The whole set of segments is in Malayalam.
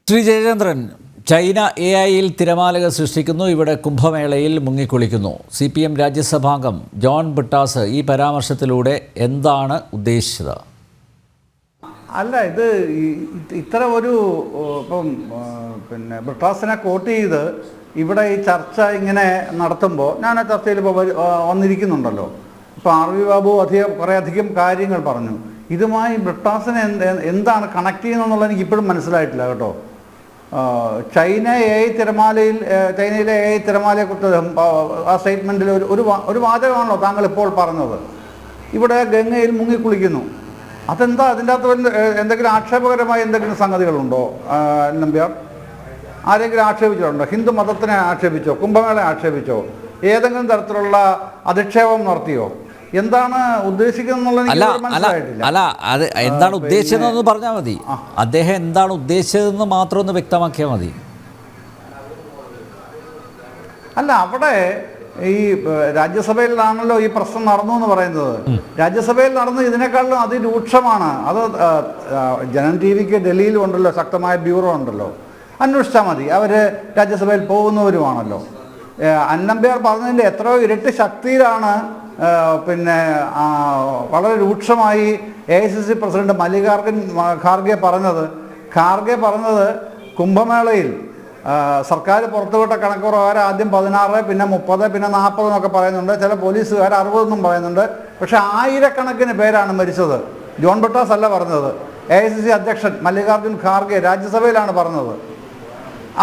ശ്രീ ജയചന്ദ്രൻ, ചൈന AI-യിൽ തിരമാലകൾ സൃഷ്ടിക്കുന്നു, ഇവിടെ കുംഭമേളയിൽ മുങ്ങിക്കുളിക്കുന്നു. CPM രാജ്യസഭാംഗം ജോൺ ബ്രിട്ടാസ് ഈ പരാമർശത്തിലൂടെ എന്താണ് ഉദ്ദേശിച്ചത്? അല്ല, ഇത് ഇത്ര ഒരു ഇപ്പം ബ്രിട്ടാസിനെ കോട്ട് ചെയ്ത് ഇവിടെ ഈ ചർച്ച ഇങ്ങനെ നടത്തുമ്പോൾ ഞാൻ ആ ചർച്ചയിൽ ഇപ്പോൾ വന്നിരിക്കുന്നുണ്ടല്ലോ. ഇപ്പോൾ RV ബാബു കുറേ അധികം കാര്യങ്ങൾ പറഞ്ഞു. ഇതുമായി ബ്രിട്ടാസിനെ എന്താണ് കണക്ട് ചെയ്യുന്നതെന്നുള്ളത് എനിക്ക് ഇപ്പോഴും മനസ്സിലായിട്ടില്ല കേട്ടോ. ചൈനയിലെ AI തിരമാലയെക്കുറിച്ച് ആ സ്റ്റേറ്റ്മെൻറ്റിൽ ഒരു വാചകമാണല്ലോ താങ്കൾ ഇപ്പോൾ പറഞ്ഞത്. ഇവിടെ ഗംഗയിൽ മുങ്ങിക്കുളിക്കുന്നു. അതെന്താ? അതിൻ്റെ അകത്ത് എന്തെങ്കിലും ആക്ഷേപകരമായ എന്തെങ്കിലും സംഗതികളുണ്ടോ നമ്പ്യാർ? ആരെങ്കിലും ആക്ഷേപിച്ചിട്ടുണ്ടോ? ഹിന്ദു മതത്തിനെ ആക്ഷേപിച്ചോ? കുംഭമേളയെ ആക്ഷേപിച്ചോ? ഏതെങ്കിലും തരത്തിലുള്ള അധിക്ഷേപം നടത്തിയോ? എന്താണ് ഉദ്ദേശിക്കുന്നത്? അല്ല, അത് എന്താണ് ഉദ്ദേശിച്ചതെന്ന് പറഞ്ഞാൽ മതി. അദ്ദേഹം എന്താണ് ഉദ്ദേശിച്ചതെന്ന് മാത്രം ഒന്ന് വ്യക്തമാക്കിയാൽ മതി. അല്ല, അവിടെ ഈ രാജ്യസഭയിലാണല്ലോ ഈ പ്രശ്നം നടന്നു എന്ന് പറയുന്നത്. രാജ്യസഭയിൽ നടന്ന് ഇതിനേക്കാളും അതിരൂക്ഷമാണ്. അത് ജനം TV-ക്ക് ഡൽഹിയിലും ഉണ്ടല്ലോ, ശക്തമായ ബ്യൂറോ ഉണ്ടല്ലോ, അന്വേഷിച്ചാൽ മതി. അവർ രാജ്യസഭയിൽ പോകുന്നവരുമാണല്ലോ. അന്നമ്പ്യാർ പറഞ്ഞതിൻ്റെ എത്രയോ ഇരട്ടി ശക്തിയിലാണ് വളരെ രൂക്ഷമായി AICC പ്രസിഡന്റ് മല്ലികാർജുൻ ഖാർഗെ പറഞ്ഞത് കുംഭമേളയിൽ സർക്കാർ പുറത്തുവിട്ട കണക്ക് പ്രകാരം ആദ്യം 16, പിന്നെ 30, പിന്നെ 40 എന്നൊക്കെ പറയുന്നുണ്ട്. ചില പോലീസുകാർ 60 എന്നും പറയുന്നുണ്ട്. പക്ഷേ ആയിരക്കണക്കിന് പേരാണ് മരിച്ചത്. ജോൺ ബ്രിട്ടാസ് അല്ല പറഞ്ഞത്, AICC അധ്യക്ഷൻ മല്ലികാർജുൻ ഖാർഗെ രാജ്യസഭയിലാണ് പറഞ്ഞത്.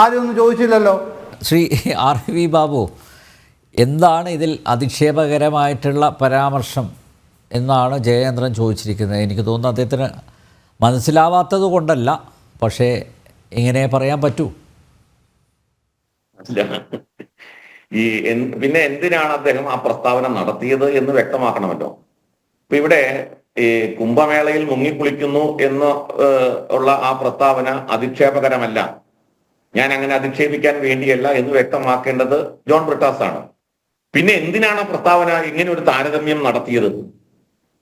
ആരും ഒന്നും ചോദിച്ചില്ലല്ലോ. ശ്രീ RV ബാബു, എന്താണ് ഇതിൽ അധിക്ഷേപകരമായിട്ടുള്ള പരാമർശം എന്നാണ് ജയചന്ദ്രൻ ചോദിച്ചിരിക്കുന്നത്. എനിക്ക് തോന്നുന്നു അദ്ദേഹത്തിന് മനസ്സിലാവാത്തത് കൊണ്ടല്ല, പക്ഷേ ഇങ്ങനെ പറയാൻ പറ്റൂ. പിന്നെ എന്തിനാണ് അദ്ദേഹം ആ പ്രസ്താവന നടത്തിയത് എന്ന് വ്യക്തമാക്കണമല്ലോ. ഇപ്പൊ ഇവിടെ ഈ കുംഭമേളയിൽ മുങ്ങിക്കുളിക്കുന്നു എന്ന് ഉള്ള ആ പ്രസ്താവന അധിക്ഷേപകരമല്ല, ഞാൻ അങ്ങനെ അധിക്ഷേപിക്കാൻ വേണ്ടിയല്ല എന്ന് വ്യക്തമാക്കേണ്ടത് ജോൺ ബ്രിട്ടാസ് ആണ്. പിന്നെ എന്തിനാണ് ആ പ്രസ്താവന ഇങ്ങനെ ഒരു താരതമ്യം നടത്തിയത്?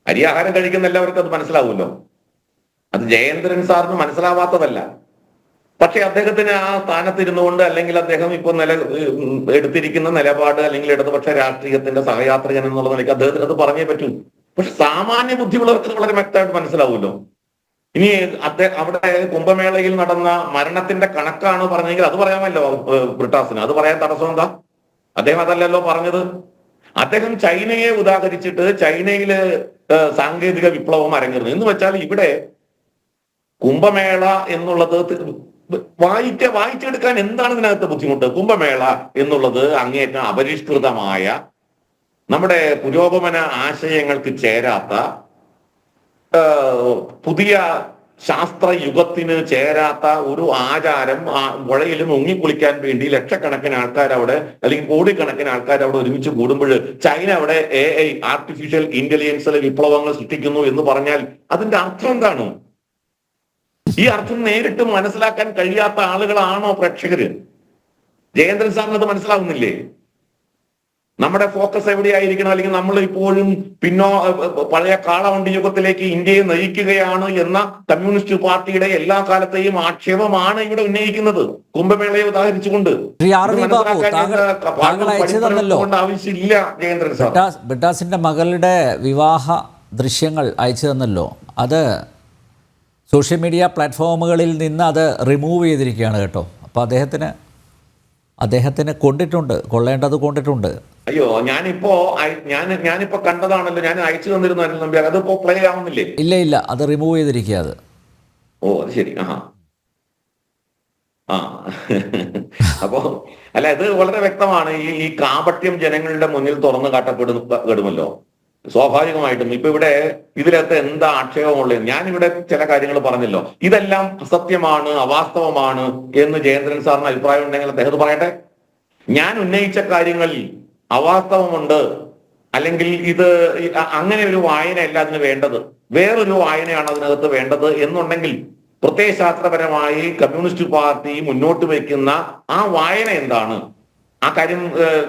അരിയാഹാരം കഴിക്കുന്ന എല്ലാവർക്കും അത് മനസ്സിലാവുമല്ലോ. അത് ജയേന്ദ്രൻ സാറിന് മനസ്സിലാവാത്തതല്ല. പക്ഷെ അദ്ദേഹത്തിന് ആ സ്ഥാനത്തിരുന്നുകൊണ്ട്, അല്ലെങ്കിൽ അദ്ദേഹം ഇപ്പോൾ എടുത്തിരിക്കുന്ന നിലപാട്, അല്ലെങ്കിൽ ഇടതുപക്ഷ രാഷ്ട്രീയത്തിന്റെ സഹയാത്രികൻ എന്നുള്ള നിലയ്ക്ക് അദ്ദേഹത്തിന് അത് പറഞ്ഞേ പറ്റൂ. പക്ഷെ സാമാന്യ ബുദ്ധിയുള്ളവർക്ക് വളരെ വ്യക്തമായിട്ട് മനസ്സിലാവുമല്ലോ. ഇനി അവിടെ കുംഭമേളയിൽ നടന്ന മരണത്തിന്റെ കണക്കാണ് പറഞ്ഞെങ്കിൽ അത് പറയാമല്ലോ ബ്രിട്ടാസിന്. അത് പറയാൻ തടസ്സം എന്താ? അദ്ദേഹം അതല്ലല്ലോ പറഞ്ഞത്. അദ്ദേഹം ചൈനയെ ഉദാഹരിച്ചിട്ട് ചൈനയില് സാങ്കേതിക വിപ്ലവം അരങ്ങേറുന്നു എന്ന് വെച്ചാൽ ഇവിടെ കുംഭമേള എന്നുള്ളത് വായിച്ചെടുക്കാൻ എന്താണ് ഇതിനകത്ത് ബുദ്ധിമുട്ട്? കുംഭമേള എന്നുള്ളത് അങ്ങേയറ്റം അപരിഷ്കൃതമായ, നമ്മുടെ പുരോഗമന ആശയങ്ങൾക്ക് ചേരാത്ത, പുതിയ ശാസ്ത്രയുഗത്തിന് ചേരാത്ത ഒരു ആചാരം. പുഴയിൽ മുങ്ങിക്കുളിക്കാൻ വേണ്ടി ലക്ഷക്കണക്കിന് ആൾക്കാർ അവിടെ, അല്ലെങ്കിൽ കോടിക്കണക്കിന് ആൾക്കാർ അവിടെ ഒരുമിച്ച് കൂടുമ്പോൾ ചൈന അവിടെ AI ആർട്ടിഫിഷ്യൽ ഇന്റലിജൻസിലെ വിപ്ലവങ്ങൾ സൃഷ്ടിക്കുന്നു എന്ന് പറഞ്ഞാൽ അതിന്റെ അർത്ഥം എന്താണ്? ഈ അർത്ഥം നേരിട്ട് മനസ്സിലാക്കാൻ കഴിയാത്ത ആളുകളാണോ പ്രേക്ഷകര്? ജയേന്ദ്രൻ സാറിന് അത് മനസ്സിലാവുന്നില്ലേ? നമ്മുടെ ഫോക്കസ് എവിടെയായിരിക്കണം? അല്ലെങ്കിൽ നമ്മൾ ഇപ്പോഴും പഴയ കാളവണ്ടി യുഗത്തിലേക്ക് ഇന്ത്യയെ നയിക്കുകയാണ് എന്ന കമ്മ്യൂണിസ്റ്റ് പാർട്ടിയുടെ എല്ലാ കാലത്തെയും ആക്ഷേപമാണ് ഇവിടെ ഉന്നയിക്കുന്നത്, കുംഭമേളയെ ഉദാഹരിച്ചുകൊണ്ട്. ആവശ്യമില്ല ജയേന്ദ്രൻ സാർ. ബ്രിട്ടാസിന്റെ മകളുടെ വിവാഹ ദൃശ്യങ്ങൾ അയച്ചു തന്നല്ലോ. അത് സോഷ്യൽ മീഡിയ പ്ലാറ്റ്ഫോമുകളിൽ നിന്ന് അത് റിമൂവ് ചെയ്തിരിക്കുകയാണ് കേട്ടോ. അപ്പോൾ അദ്ദേഹത്തിന് കൊള്ളേണ്ടത് കൊണ്ടിട്ടുണ്ട്. അയ്യോ, ഞാനിപ്പോ കണ്ടതാണല്ലോ, ഞാൻ അയച്ചു തന്നിരുന്നു. അതിപ്പോ പ്ലേ ആവുന്നില്ലേ? ഇല്ല, അത് റിമൂവ് ചെയ്തിരിക്കുക. അത് അത് ശരി. അപ്പോ അല്ല, ഇത് വളരെ വ്യക്തമാണ്. ഈ കാപട്യം ജനങ്ങളുടെ മുന്നിൽ തുറന്നു കാട്ടപ്പെടുമല്ലോ സ്വാഭാവികമായിട്ടും. ഇപ്പൊ ഇവിടെ ഇതിലകത്ത് എന്താ ആക്ഷേപമുള്ളത്? ഞാനിവിടെ ചില കാര്യങ്ങൾ പറഞ്ഞല്ലോ, ഇതെല്ലാം അസത്യമാണ്, അവാസ്തവമാണ് എന്ന് ജയേന്ദ്രൻ സാറിന് അഭിപ്രായം ഉണ്ടെങ്കിൽ അദ്ദേഹം പറയട്ടെ. ഞാൻ ഉന്നയിച്ച കാര്യങ്ങളിൽ അവാസ്തവമുണ്ട്, അല്ലെങ്കിൽ ഇത് അങ്ങനെ ഒരു വായനയല്ല അതിന് വേണ്ടത്, വേറൊരു വായനയാണ് അതിനകത്ത് വേണ്ടത് എന്നുണ്ടെങ്കിൽ പ്രത്യയശാസ്ത്രപരമായി കമ്മ്യൂണിസ്റ്റ് പാർട്ടി മുന്നോട്ട് വയ്ക്കുന്ന ആ വായന എന്താണ്? ആ കാര്യം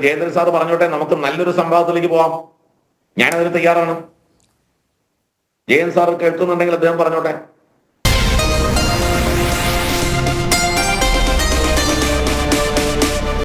ജയേന്ദ്രൻ സാർ പറഞ്ഞോട്ടെ, നമുക്ക് നല്ലൊരു സംവാദത്തിലേക്ക് പോവാം. ഞാനതിന് തയ്യാറാണ്. ജയൻ സാർ കേൾക്കുന്നുണ്ടെങ്കിൽ അദ്ദേഹം പറഞ്ഞോട്ടെ.